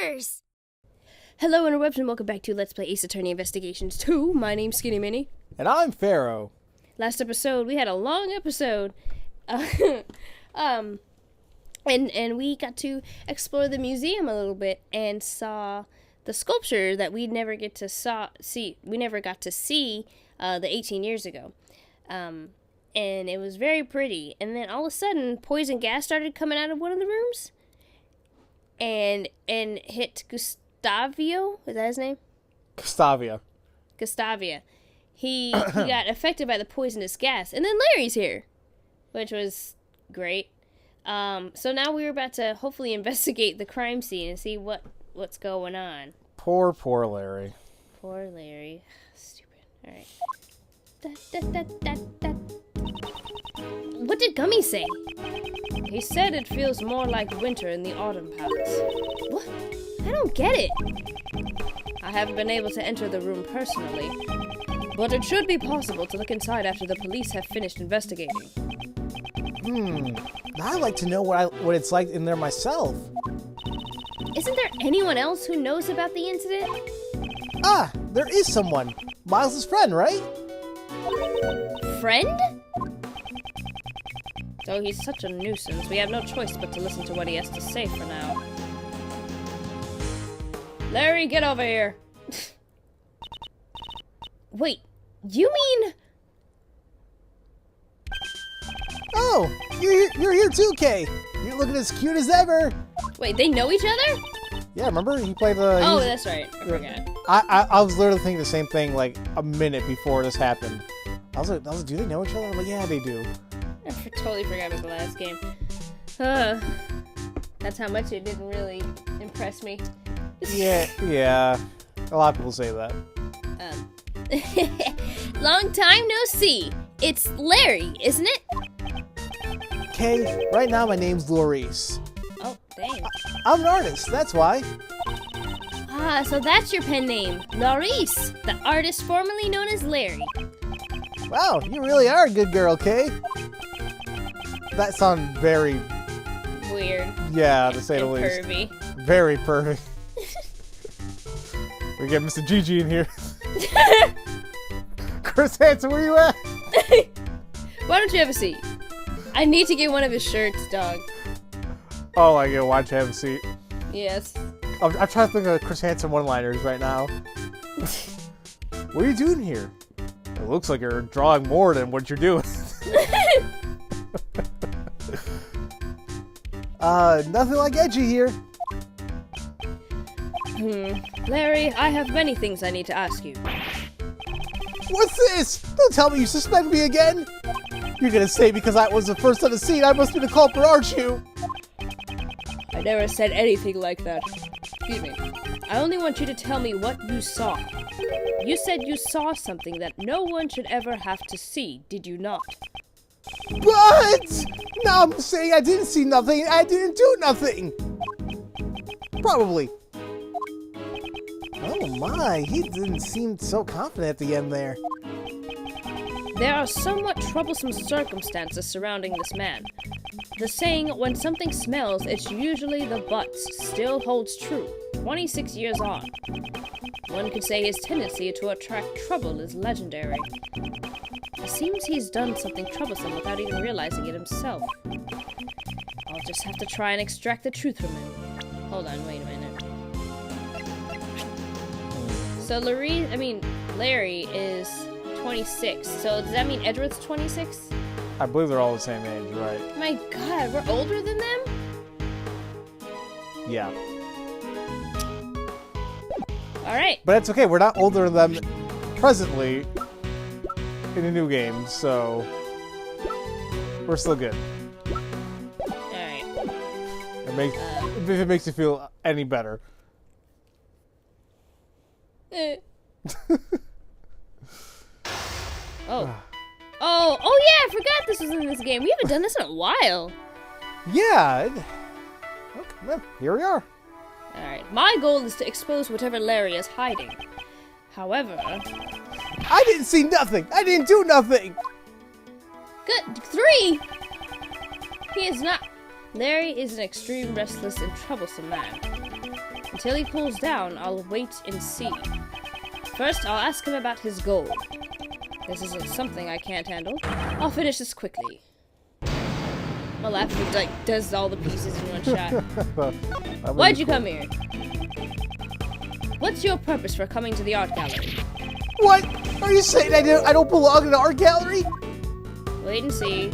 monsters! Hello interwebs and welcome back to Let's Play Ace Attorney Investigations 2. My name's SkiniMini. And I'm Pharaoh. Last episode, we had a long episode. And we got to explore the museum a little bit and saw the sculpture that we never got to see the 18 years ago. And it was very pretty. And then all of a sudden, poison gas started coming out of one of the rooms. And hit Gustavio. Is that his name? Gustavia. He got affected by the poisonous gas. And then Larry's here, which was great. So now we're about to hopefully investigate the crime scene and see what's going on. Poor Larry. Poor Larry. Stupid. All right. What did Gummy say? He said it feels more like winter in the autumn palace. What? I don't get it. I haven't been able to enter the room personally, but it should be possible to look inside after the police have finished investigating. I'd like to know what it's like in there myself. Isn't there anyone else who knows about the incident? Ah, there is someone. Miles' friend, right? Friend? Though he's such a nuisance, we have no choice but to listen to what he has to say for now. Larry, get over here! Wait, you mean... Oh, you're here too, Kay. You're looking as cute as ever. Wait, they know each other? Yeah, remember he played the... Oh, that's right. I forgot. I was literally thinking the same thing like a minute before this happened. I was like, do they know each other? I'm like, yeah, they do. I totally forgot about the last game. That's how much it didn't really impress me. Yeah. A lot of people say that. Long time no see. It's Larry, isn't it? Kay, right now my name's Laurice. Oh, dang. I'm an artist, that's why. Ah, so that's your pen name. Laurice, the artist formerly known as Larry. Wow, you really are a good girl, Kay. That sounded very... weird. Yeah, to say the least. Pervy. Very pervy. We get Mr. Gigi in here. Chris Hansen, where you at? Why don't you have a seat? I need to get one of his shirts, dog. Oh, I get why don't you have a seat? Yes. I'm trying to think of Chris Hansen one-liners right now. What are you doing here? It looks like you're drawing more than what you're doing. Nothing like edgy here. Larry, I have many things I need to ask you. What's this? Don't tell me you suspend me again. You're gonna say because I was the first on the scene, I must be the culprit, aren't you? I never said anything like that. Excuse me. I only want you to tell me what you saw. You said you saw something that no one should ever have to see, did you not? But! Now I'm saying I didn't see nothing, I didn't do nothing! Probably. Oh my, he didn't seem so confident at the end there. There are somewhat troublesome circumstances surrounding this man. The saying, when something smells, it's usually the butts, still holds true, 26 years on. One could say his tendency to attract trouble is legendary. It seems he's done something troublesome without even realizing it himself. I'll just have to try and extract the truth from him. Hold on, wait a minute. So Larry is 26. So does that mean Edward's 26? I believe they're all the same age, right? My god, we're older than them? Yeah. Alright. But it's okay, we're not older than them presently in the new game, so we're still good. Alright. If it makes you feel any better. Oh yeah, I forgot this was in this game. We haven't done this in a while. Yeah. Okay, well, here we are. Alright, my goal is to expose whatever Larry is hiding. However... I didn't see nothing! I didn't do nothing! Good. 3! He is not... Larry is an extreme, restless, and troublesome man. Until he cools down, I'll wait and see. First, I'll ask him about his gold. This isn't something I can't handle. I'll finish this quickly. My laptop like does all the pieces in one shot. Why'd you come here? What's your purpose for coming to the art gallery? What? Are you saying I don't belong in the art gallery? Wait and see.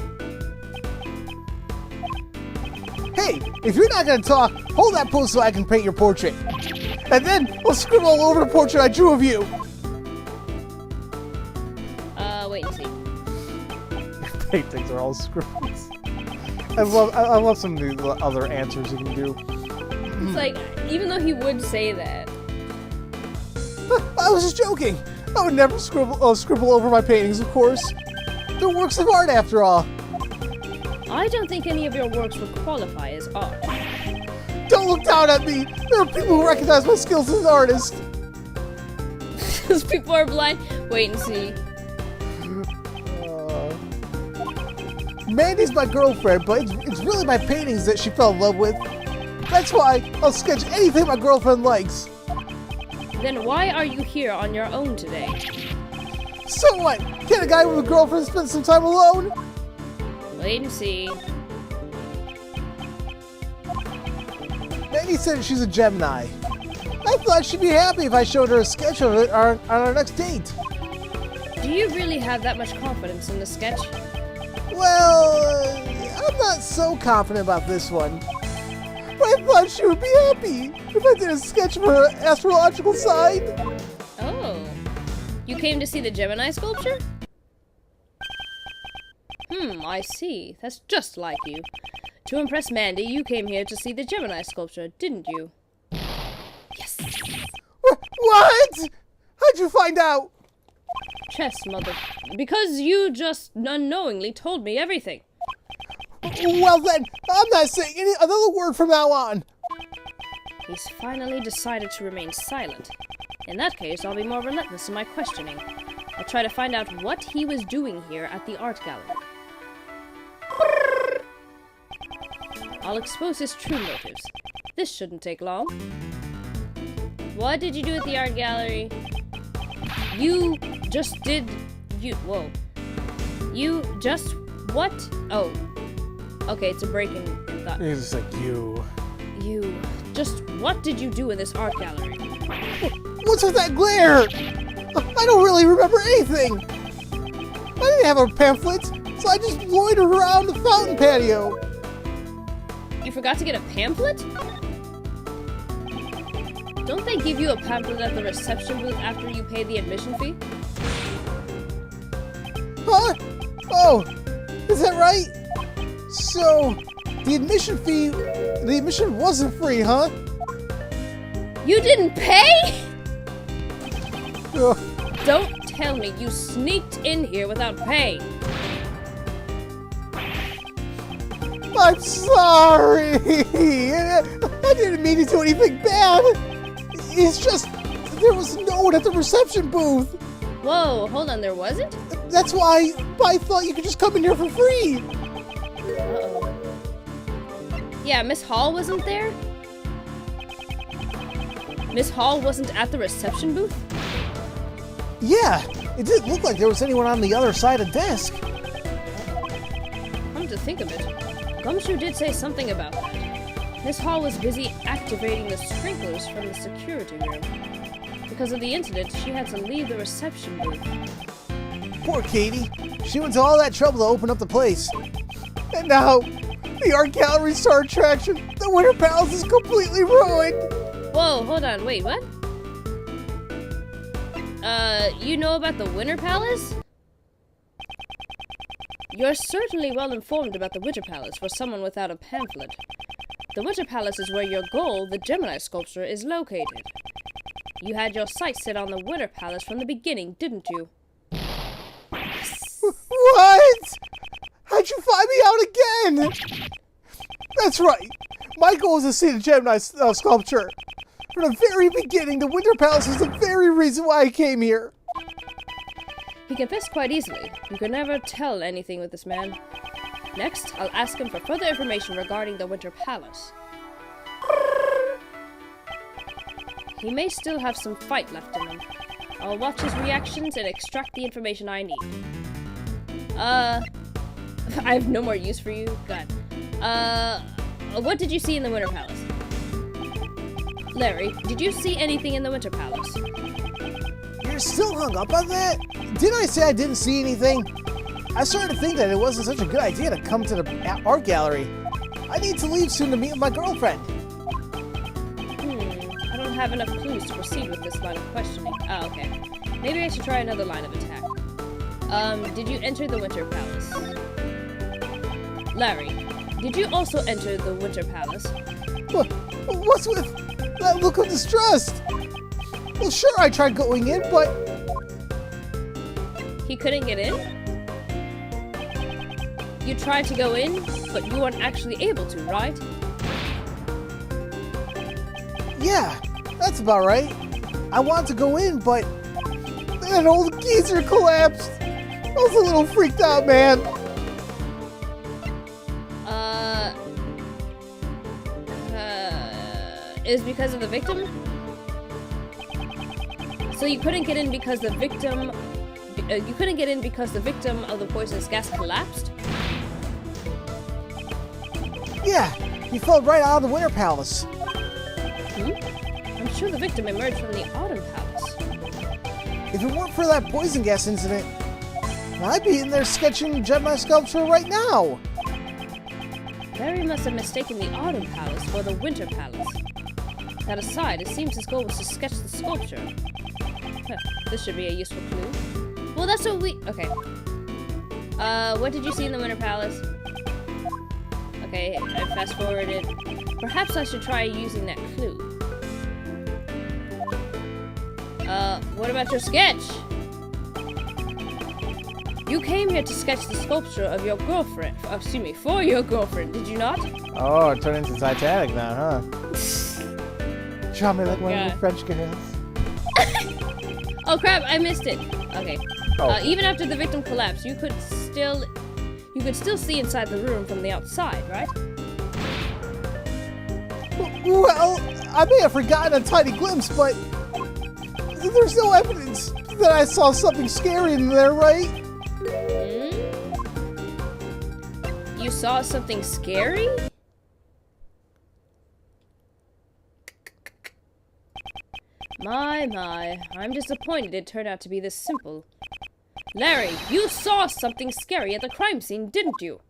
Hey, if you're not gonna talk, hold that pose so I can paint your portrait. And then I'll scribble all over the portrait I drew of you. Wait and see. Your paintings are all scribbles. I love some of the other answers you can do. It's like, even though he would say that. I was just joking. I would never scribble over my paintings, of course. They're works of art, after all. I don't think any of your works would qualify as art. Don't look down at me. There are people who recognize my skills as an artist. Those people are blind. Wait and see. Mandy's my girlfriend, but it's really my paintings that she fell in love with. That's why I'll sketch anything my girlfriend likes. Then why are you here on your own today? So what? Can't a guy with a girlfriend spend some time alone? Wait and see. Mandy said she's a Gemini. I thought she'd be happy if I showed her a sketch of it on our next date. Do you really have that much confidence in the sketch? Well, I'm not so confident about this one. But I thought she would be happy if I did a sketch of her astrological sign. Oh. You came to see the Gemini sculpture? I see. That's just like you. To impress Mandy, you came here to see the Gemini sculpture, didn't you? Yes! What? How'd you find out? Chess, mother. Because you just unknowingly told me everything. Well then, I'm not saying another word from now on. He's finally decided to remain silent. In that case, I'll be more relentless in my questioning. I'll try to find out what he was doing here at the art gallery. I'll expose his true motives. This shouldn't take long. What did you do at the art gallery? You just did... Whoa. You just... What? Oh. Okay, it's a break in thought. It's like you. You. Just what did you do in this art gallery? What's with that glare? I don't really remember anything. I didn't have a pamphlet, so I just loitered around the fountain patio. You forgot to get a pamphlet? Don't they give you a pamphlet at the reception booth after you pay the admission fee? Huh? Oh, is that right? So, the admission wasn't free, huh? You didn't pay? Ugh. Don't tell me you sneaked in here without pay. I'm sorry. I didn't mean to do anything bad. It's just there was no one at the reception booth. Whoa, hold on, there wasn't? That's why I thought you could just come in here for free. Uh-oh. Yeah, Miss Hall wasn't there? Miss Hall wasn't at the reception booth? Yeah, it didn't look like there was anyone on the other side of the desk. Come to think of it, Gumshoe did say something about that. Miss Hall was busy activating the sprinklers from the security room. Because of the incident, she had to leave the reception booth. Poor Katie. She went to all that trouble to open up the place. And now, the art gallery's star attraction, the Winter Palace, is completely ruined. Whoa, hold on, wait, what? You know about the Winter Palace? You're certainly well informed about the Winter Palace for someone without a pamphlet. The Winter Palace is where your goal, the Gemini sculpture, is located. You had your sights set on the Winter Palace from the beginning, didn't you? Yes. What? How'd you find me out again? That's right. My goal is to see the Gemini sculpture. From the very beginning, the Winter Palace is the very reason why I came here. He confessed quite easily. You could never tell anything with this man. Next, I'll ask him for further information regarding the Winter Palace. He may still have some fight left in him. I'll watch his reactions and extract the information I need. I have no more use for you? God. What did you see in the Winter Palace? Larry, did you see anything in the Winter Palace? You're still hung up on that? Didn't I say I didn't see anything? I started to think that it wasn't such a good idea to come to the art gallery. I need to leave soon to meet with my girlfriend. I don't have enough clues to proceed with this line of questioning. Oh, okay. Maybe I should try another line of attack. Did you enter the Winter Palace? Larry, did you also enter the Winter Palace? What's with that look of distrust? Well, sure, I tried going in, but... He couldn't get in? You tried to go in, but you weren't actually able to, right? Yeah, that's about right. I wanted to go in, but that old geezer collapsed. I was a little freaked out, man. It was because of the victim? So you couldn't get in because the victim... you couldn't get in because the victim of the poisonous gas collapsed? Yeah, he fell right out of the Winter Palace. I'm sure the victim emerged from the Autumn Palace. If it weren't for that poison gas incident, I'd be in there sketching Gemini sculpture right now. Larry must have mistaken the Autumn Palace for the Winter Palace. That aside, it seems his goal was to sketch the sculpture. Huh, this should be a useful clue. Well, that's what we... Okay. What did you see in the Winter Palace? Okay, I fast-forwarded. Perhaps I should try using that clue. What about your sketch? You came here to sketch the sculpture of your girlfriend. Excuse me, for your girlfriend, did you not? Oh, it turned into Titanic now, huh? Draw me like one of the French girls. Oh crap, I missed it. Okay. Oh. Even after the victim collapsed, you could still see inside the room from the outside, right? Well, I may have forgotten a tiny glimpse, but there's no evidence that I saw something scary in there, right? You saw something scary? My, I'm disappointed it turned out to be this simple. Larry, you saw something scary at the crime scene, didn't you?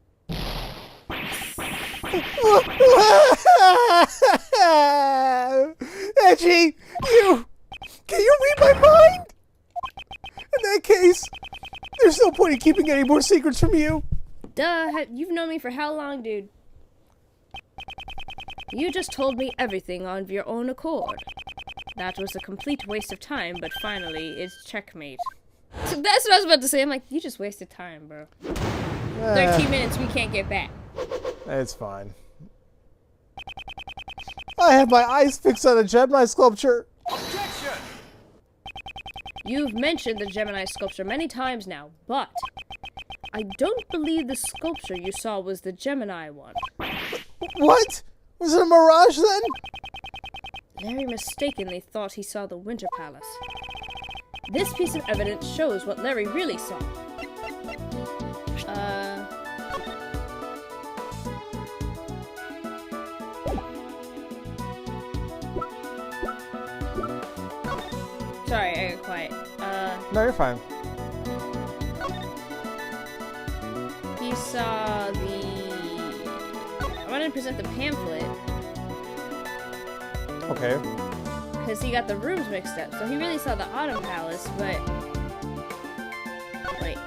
Edgy, can you read my mind? In that case, there's no point in keeping any more secrets from you. Duh, you've known me for how long, dude? You just told me everything on your own accord. That was a complete waste of time, but finally, it's checkmate. So that's what I was about to say. I'm like, you just wasted time, bro. 13 minutes we can't get back. It's fine. I have my eyes fixed on a Gemini sculpture. Objection! You've mentioned the Gemini sculpture many times now, but I don't believe the sculpture you saw was the Gemini one. What? Was it a mirage then? Larry mistakenly thought he saw the Winter Palace. This piece of evidence shows what Larry really saw. Sorry, I got quiet. No, you're fine. He saw the... I wanted to present the pamphlet. Okay. Because he got the rooms mixed up. So he really saw the Autumn Palace, but... Wait,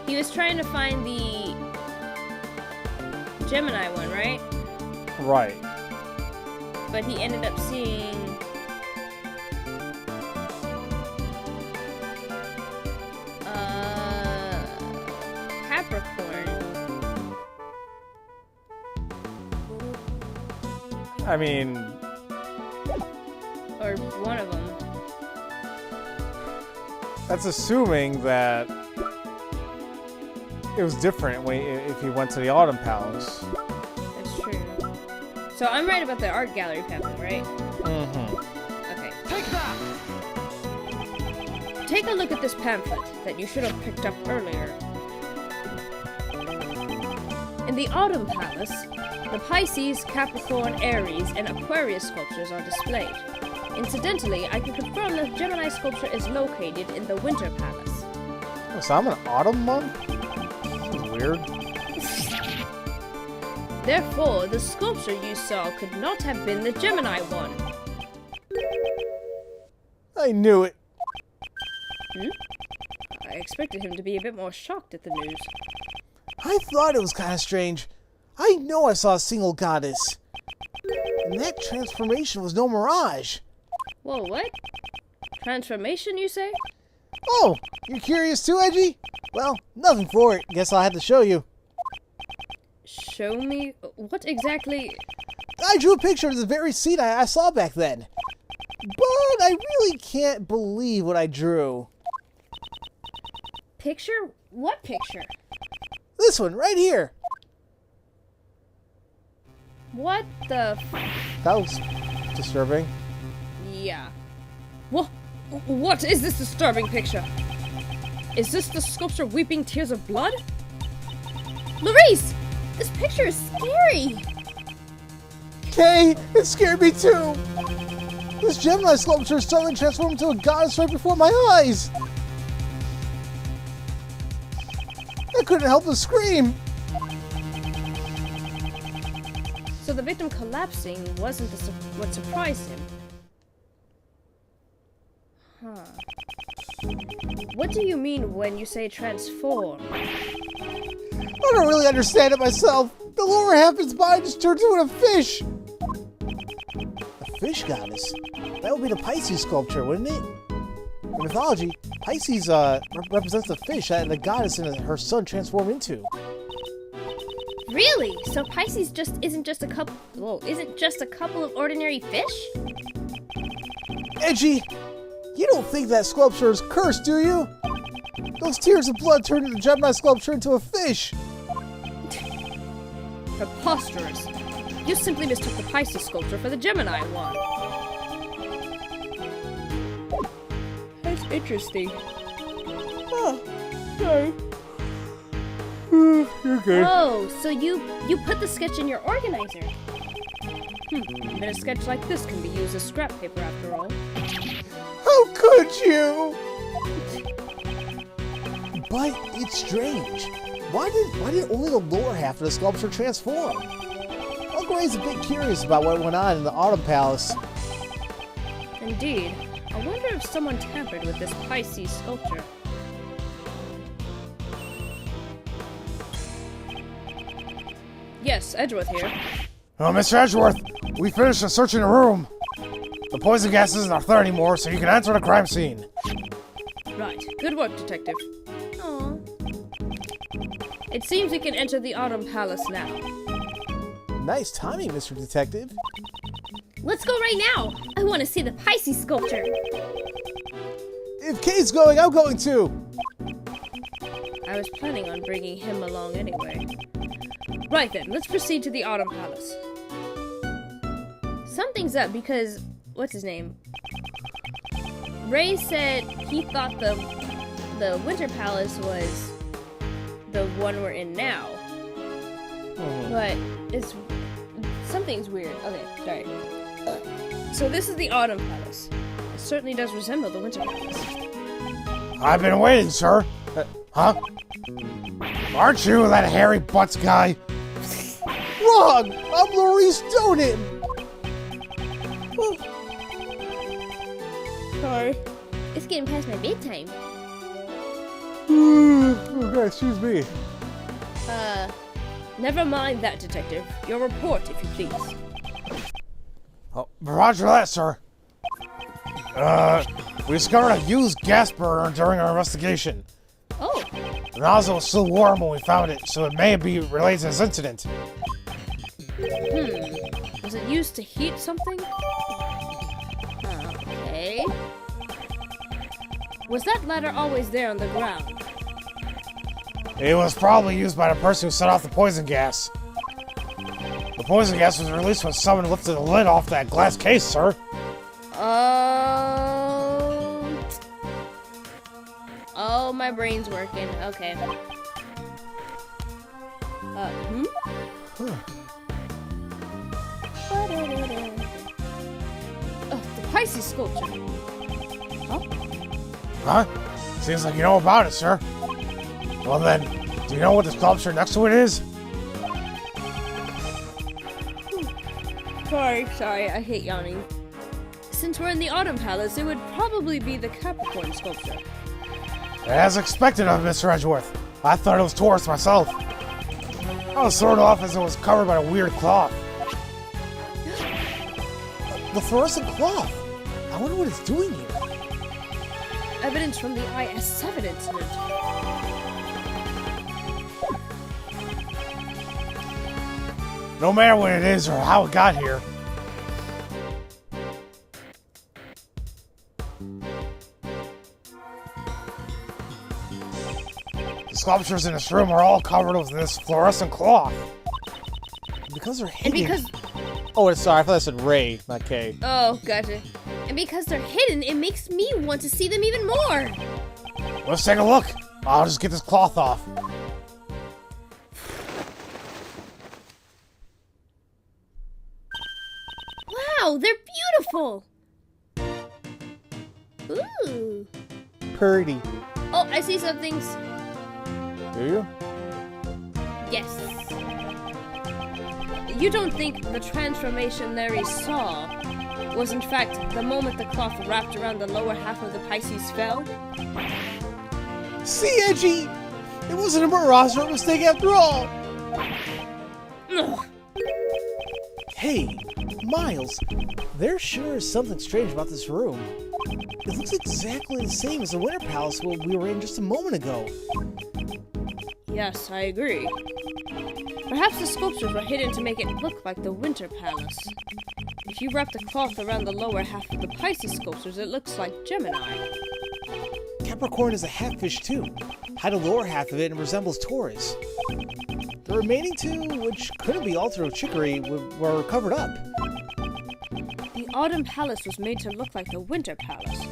he was trying to find the Gemini one, right? Right. But he ended up seeing... Capricorn. I mean... Or one of them. That's assuming that it was different if he went to the Autumn Palace. That's true. So I'm right about the art gallery pamphlet, right? Mm-hmm. Okay. Take that! Take a look at this pamphlet that you should have picked up earlier. In the Autumn Palace, the Pisces, Capricorn, Aries, and Aquarius sculptures are displayed. Incidentally, I can confirm that Gemini sculpture is located in the Winter Palace. Oh, so I'm an autumn one? This is weird. Therefore, the sculpture you saw could not have been the Gemini one. I knew it. I expected him to be a bit more shocked at the news. I thought it was kind of strange. I know I saw a single goddess. And that transformation was no mirage. Whoa, what? Transformation, you say? Oh, you're curious too, Edgy? Well, nothing for it. Guess I'll have to show you. Show me? What exactly? I drew a picture of the very scene I saw back then. But I really can't believe what I drew. Picture? What picture? This one, right here. What the That was disturbing. Yeah. What is this disturbing picture? Is this the sculpture weeping tears of blood? Larice! This picture is scary! Kay, it scared me too. This Gemini sculpture suddenly transformed into a goddess right before my eyes. I couldn't help but scream. So the victim collapsing wasn't what surprised him. Huh. What do you mean when you say transform? I don't really understand it myself. The lower half of his body just turned into a fish. A fish goddess? That would be the Pisces sculpture, wouldn't it? In mythology, Pisces represents the fish that the goddess and her son transform into. Really? So Pisces isn't just a couple of ordinary fish? Edgy, you don't think that sculpture is cursed, do you? Those tears of blood turned the Gemini sculpture into a fish. Preposterous. You simply mistook the Pisces sculpture for the Gemini one. That's interesting. Oh, sorry. You're good. Oh, so you put the sketch in your organizer. Even a sketch like this can be used as scrap paper after all. How could you? But it's strange. Why did only the lower half of the sculpture transform? Uncle Ray's a bit curious about what went on in the Autumn Palace. Indeed. I wonder if someone tampered with this Pisces sculpture. Yes, Edgeworth here. Oh, Mr. Edgeworth, we finished searching the room. The poison gas isn't our threat anymore, so you can enter the crime scene. Right. Good work, Detective. Aww. It seems we can enter the Autumn Palace now. Nice timing, Mr. Detective. Let's go right now! I want to see the Pisces sculpture! If Kay's going, I'm going too. I was planning on bringing him along anyway. Right then, let's proceed to the Autumn Palace. Something's up because... what's his name? Ray said he thought the Winter Palace was the one we're in now. But it's... something's weird. Okay, sorry. So this is the Autumn Palace. It certainly does resemble the Winter Palace. I've been waiting, sir. Huh? Aren't you that hairy butts guy? Wrong! I'm Maurice Donut! Sorry. It's getting past my bedtime. Okay, excuse me. Never mind that, Detective. Your report, if you please. Oh, roger that, sir. We discovered a used gas burner during our investigation. Oh, The nozzle was still warm when we found it, so it may be related to this incident. was it used to heat something? Okay. Was that ladder always there on the ground? It was probably used by the person who set off the poison gas. The poison gas was released when someone lifted the lid off that glass case, sir. Oh, my brain's working. Okay. Oh, the Pisces sculpture. Huh? Seems like you know about it, sir. Well then, do you know what the sculpture next to it is? Sorry, I hate yawning. Since we're in the Autumn Palace, it would probably be the Capricorn sculpture. As expected of Mr. Edgeworth. I thought it was Taurus myself. I was thrown off as it was covered by a weird cloth. The fluorescent cloth. I wonder what it's doing here. Evidence from the IS-7 incident. No matter what it is or how it got here. The sculptures in this room are all covered with this fluorescent cloth. Because they're And hidden. because... Oh, sorry. I thought I said Ray, not K. Oh, gotcha. And because they're hidden, it makes me want to see them even more. Let's take a look. I'll just get this cloth off. Wow, they're beautiful. Ooh. Purdy. Oh, I see some things. Do you? Yes. You don't think the transformation Larry saw was in fact the moment the cloth wrapped around the lower half of the Pisces fell? See, Edgy? It wasn't a mirage or a mistake after all. Ugh. Hey, Miles, there sure is something strange about this room. It looks exactly the same as the Winter Palace we were in just a moment ago. Yes, I agree. Perhaps the sculptures were hidden to make it look like the Winter Palace. If you wrap the cloth around the lower half of the Pisces sculptures, it looks like Gemini. Capricorn is a hatfish too. Hide the lower half of it and resembles Taurus. The remaining two, which couldn't be altered with trickery, were covered up. The Autumn Palace was made to look like the Winter Palace.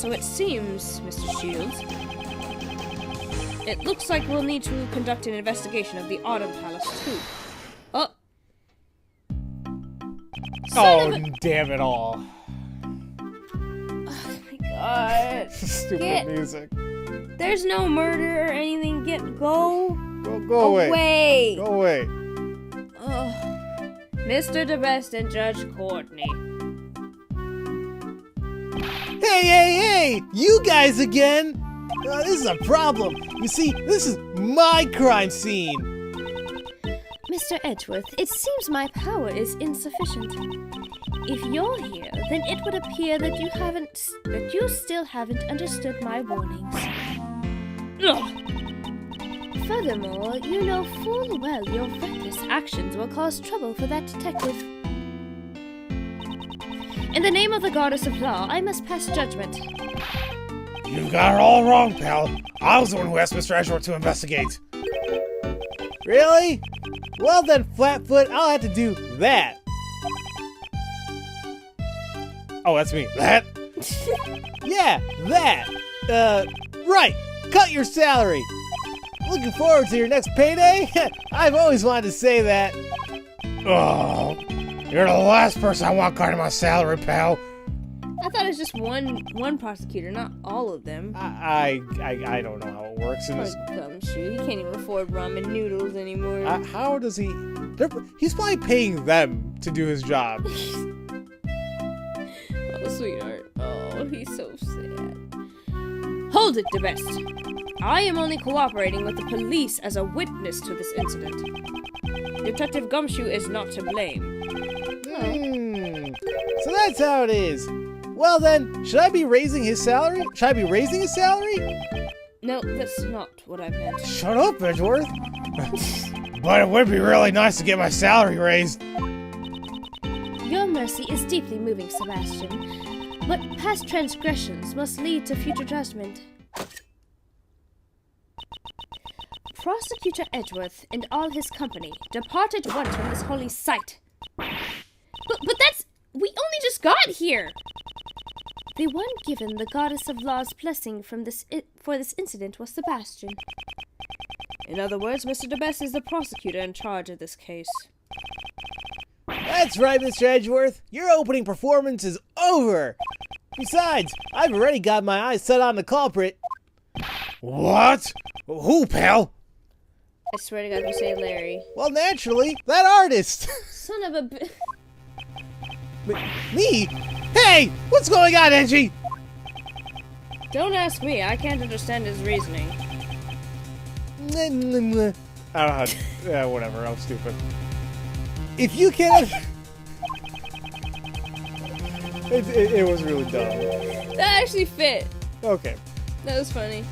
So it seems, Mr. Shields, it looks like we'll need to conduct an investigation of the Autumn Palace too. Oh. Son of a- Damn it all. Oh my god. Stupid music. There's no murder or anything. Go Go away. Go away. Ugh. Mr. DeBest and Judge Courtney. Hey! You guys again? This is a problem. You see, this is my crime scene. Mr. Edgeworth, it seems my power is insufficient. If you're here, then it would appear that you still haven't understood my warnings. Ugh. Furthermore, you know full well your reckless actions will cause trouble for that detective. In the name of the goddess of law, I must pass judgment. You got it all wrong, pal. I was the one who asked Mr. Edgeworth to investigate. Really? Well then, Flatfoot, I'll have to do that. Oh, that's me. That? Yeah, that. Right. Cut your salary. Looking forward to your next payday? I've always wanted to say that. Oh, you're the last person I want cutting my salary, pal. I thought it was just one prosecutor, not all of them. I don't know how it works in this. Gumshoe, he can't even afford ramen noodles anymore. How does he? He's probably paying them to do his job. Oh, sweetheart. Oh, he's so sad. Hold it, DeBest. I am only cooperating with the police as a witness to this incident. Detective Gumshoe is not to blame. So that's how it is. Well then, should I be raising his salary? No, that's not what I meant. Shut up, Edgeworth. But it would be really nice to get my salary raised. Your mercy is deeply moving, Sebastian. But past transgressions must lead to future judgment. Prosecutor Edgeworth and all his company depart at once from this holy site. But that's... We only just got here! The one given the goddess of law's blessing for this incident was Sebastian. In other words, Mr. DeBess is the prosecutor in charge of this case. That's right, Mr. Edgeworth. Your opening performance is over. Besides, I've already got my eyes set on the culprit. What? Who, pal? I swear to God, you say Larry. Well, naturally, that artist. Son of a b... Me? Hey, what's going on, Edgy? Don't ask me, I can't understand his reasoning. I don't know how to... Yeah, whatever, I'm stupid. If you can't... it was really dumb. That actually fit. Okay. That was funny.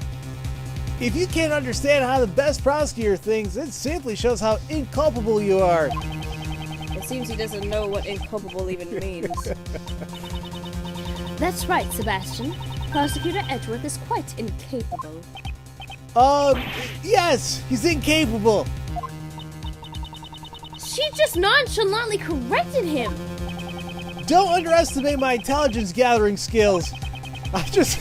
If you can't understand how the best prosecutor thinks, it simply shows how inculpable you are. It seems he doesn't know what inculpable even means. That's right, Sebastian. Prosecutor Edgeworth is quite incapable. Yes, he's incapable. She just nonchalantly corrected him. Don't underestimate my intelligence gathering skills. I just...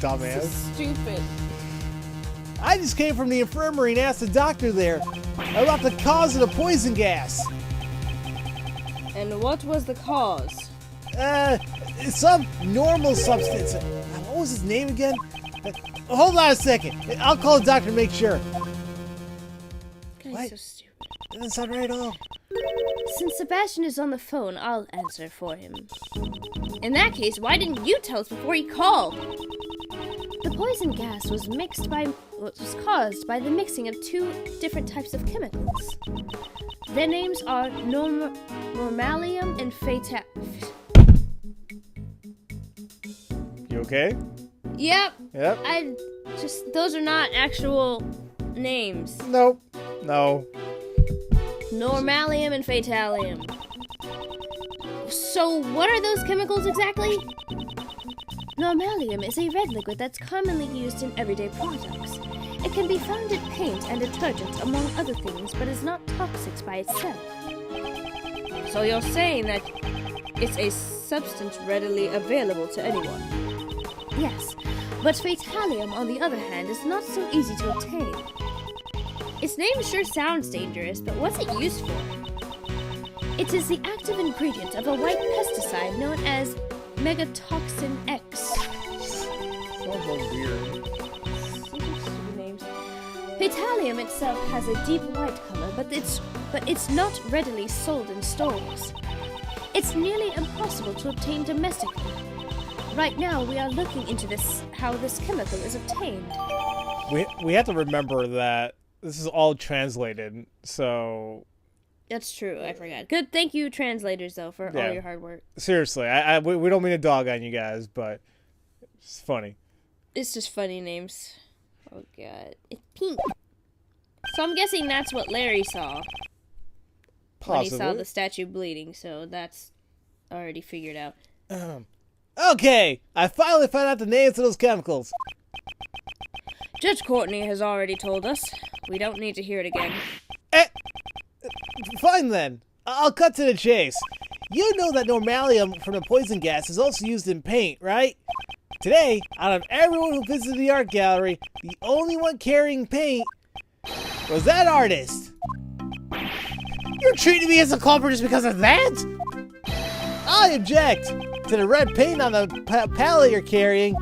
Dumbass. Stupid. I just came from the infirmary and asked the doctor there about the cause of the poison gas. And what was the cause? Some normal substance. What was his name again? Hold on a second. I'll call the doctor to make sure. Guy's What? so stupid. Doesn't sound right at all. Since Sebastian is on the phone, I'll answer for him. In that case, why didn't you tell us before he called? The poison gas was caused by the mixing of two different types of chemicals. Their names are normalium and You okay? Yep. Yep. Those are not actual names. Nope. No. Normalium and fatalium. So what are those chemicals exactly? Normalium is a red liquid that's commonly used in everyday products. It can be found in paint and detergent, among other things, but is not toxic by itself. So you're saying that it's a substance readily available to anyone? Yes, but fatalium, on the other hand, is not so easy to obtain. Its name sure sounds dangerous, but what's it used for? It is the active ingredient of a white pesticide known as megatoxin X. Sounds so weird. Stupid names. Fatalium itself has a deep white color, but it's not readily sold in stores. It's nearly impossible to obtain domestically. Right now, we are looking into how this chemical is obtained. We have to remember that this is all translated, so... That's true, I forgot. Good, thank you, translators, though, for all your hard work. Seriously, we don't mean to dog on you guys, but it's funny. It's just funny names. Oh, God. It's pink. So I'm guessing that's what Larry saw. Possibly. When he saw the statue bleeding, so that's already figured out. Okay, I finally found out the names of those chemicals. Judge Courtney has already told us. We don't need to hear it again. Fine then. I'll cut to the chase. You know that normalium from the poison gas is also used in paint, right? Today, out of everyone who visited the art gallery, the only one carrying paint was that artist. You're treating me as a culprit just because of that? I object to the red paint on the palette you're carrying.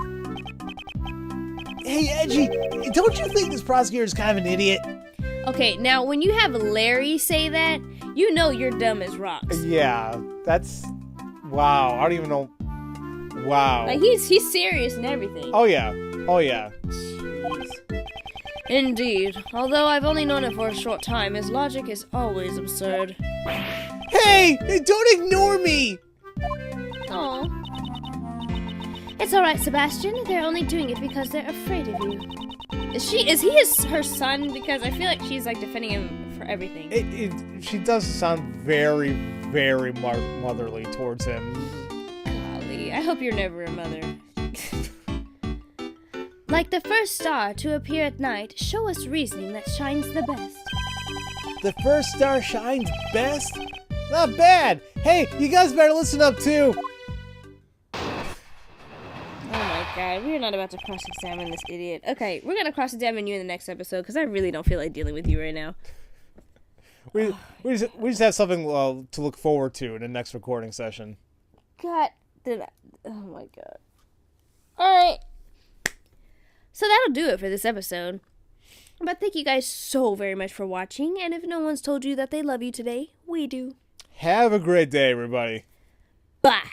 Hey, Edgy, don't you think this prosecutor is kind of an idiot? Okay, now when you have Larry say that, you know you're dumb as rocks. Yeah, that's... Wow, I don't even know... Wow. Like, he's serious and everything. Oh, yeah. Oh, yeah. Jeez. Indeed. Although I've only known it for a short time, his logic is always absurd. Hey! Don't ignore me! Oh. It's alright, Sebastian. They're only doing it because they're afraid of you. Is he her son? Because I feel like she's like defending him for everything. She does sound very, very motherly towards him. Golly, I hope you're never a mother. Like the first star to appear at night, show us reasoning that shines the best. The first star shines best? Not bad. Hey, you guys better listen up too. Oh my god, we're not about to cross-examine this idiot. Okay, we're gonna cross-examine you in the next episode because I really don't feel like dealing with you right now. We just have something to look forward to in the next recording session. God, oh my god. Alright. So that'll do it for this episode. But thank you guys so very much for watching, and if no one's told you that they love you today, we do. Have a great day, everybody. Bye.